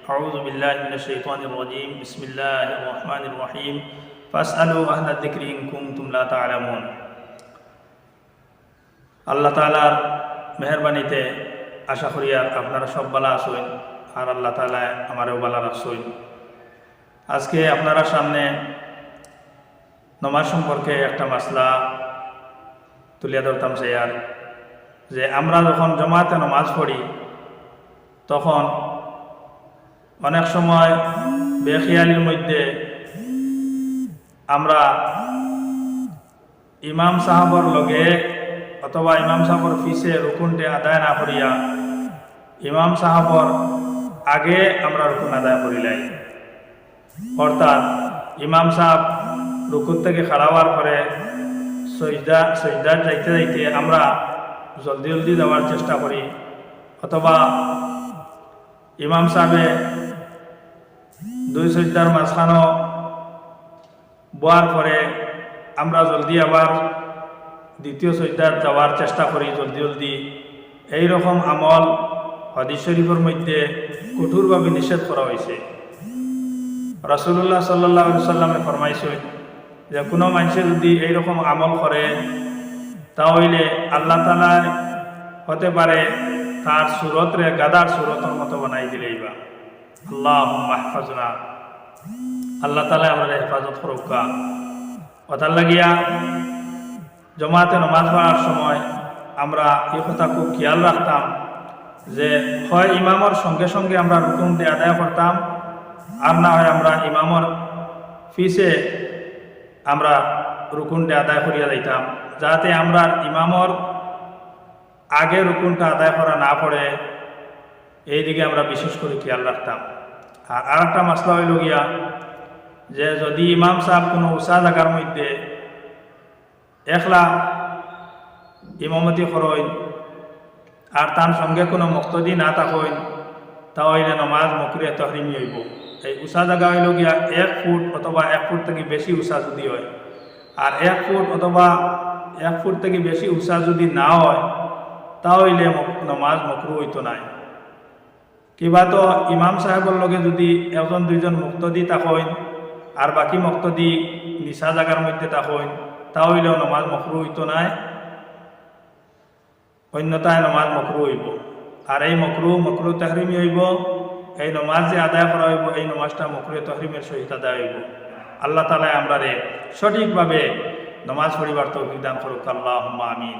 أعوذ بالله من الشيطان الرجيم بسم الله الرحمن الرحيم فاسألوا أهل الذكر إن كنتم لا تعلمون আল্লাহ তাআলার মেহেরবানিতে আশা করি আপনারা সব ভালো আছেন আর আল্লাহ তাআলা আমারও ভালো রাখছেন। আজকে আপনারা সামনে নামাজ সম্পর্কে একটা মাসলা তুলে ধরতাম স্যার, যে আমরা যখন জামাতে নামাজ পড়ি তখন অনেক সময় বেখিয়ালির মধ্যে আমরা ইমাম সাহাবর লগে অথবা ইমাম সাহাবর পিছে রুকুনটে আদায় না করিয়া ইমাম সাহাবর আগে আমরা রুকুন আদায় করিলাই। অর্থাৎ ইমাম সাহাব রুকুন থেকে খাড়া হওয়ার পরে সজদার যাইতে যাইতে আমরা জলদি জলদি যাওয়ার চেষ্টা করি, অথবা ইমাম সাহেবে দুই সজদার মাঝখানো বোয়ার পরে আমরা জলদি আবার দ্বিতীয় সজদার যাওয়ার চেষ্টা করি জলদি জলদি। এইরকম আমল হাদিস শরীফের মধ্যে কঠোরভাবে নিষেধ করা হয়েছে। রাসূলুল্লাহ সাল্লাল্লাহু আলাইহি ওয়াসাল্লামে ফরমাইছেন যে কোনো মানুষে যদি এইরকম আমল করে তাহলে আল্লাহ তাআলা হতে পারে তার সুরতরে গাদার সুরতের মতো বানাই দিলেই বা। আল্লাহুম্মা ইহফাজনা, আল্লাহ তাআলা আমাদের হেফাজত করুকা। ওটার লাগিয়া জমাতে নামাজ পড়ার সময় আমরা এই কথা খুব খেয়াল রাখতাম যে হয় ইমামর সঙ্গে সঙ্গে আমরা রুকুন দিয়ে আদায় করতাম, আর না হয় আমরা ইমামর পিছে আমরা রুকুনটা আদায় করিয়া যাইতাম, যাতে আমরা ইমামর আগে রুকুনটা আদায় করা না পড়ে এই দিকে আমরা বিশেষ করে খেয়াল রাখতাম। আর একটা মাসলা হইল গিয়া যে যদি ইমাম সাহেব কোনো উঁচা জায়গার মধ্যে একলা ইমামতি করেন আর তার সঙ্গে কোনো মুক্তদি না থাকেন তাহলে নামাজ মকরুহ তাহরিমি হইব। এই উঁচা জায়গা হইল গিয়া 1 ফুট অথবা 1 ফুট থেকে বেশি উঁচা যদি হয়, আর 1 ফুট অথবা 1 ফুট থেকে বেশি উঁচা যদি না হয় তাহলে নামাজ মকরুহ হইতো নাই। কিবা তো ইমাম সাহেবের লগে যদি একজন দুইজন মুক্তদি থাকেন আর বাকি মুক্তদি নিচা জায়গার মধ্যে থাকেন তাহলেও নামাজ মকরুহ হইতো নাই, অন্যথায় নামাজ মকরুহ হইব। আর এই মকরুহ তাহরিমি হইব। এই নামাজ যে আদায় করা হইব এই নামাজটা মকরুহ তাহরিমের সহিত আদায় হইব। আল্লাহ তাআলা আমরা সঠিকভাবে নামাজ পড়িবার তৌফিক দান করুক। আল্লাহুম্মা আমিন।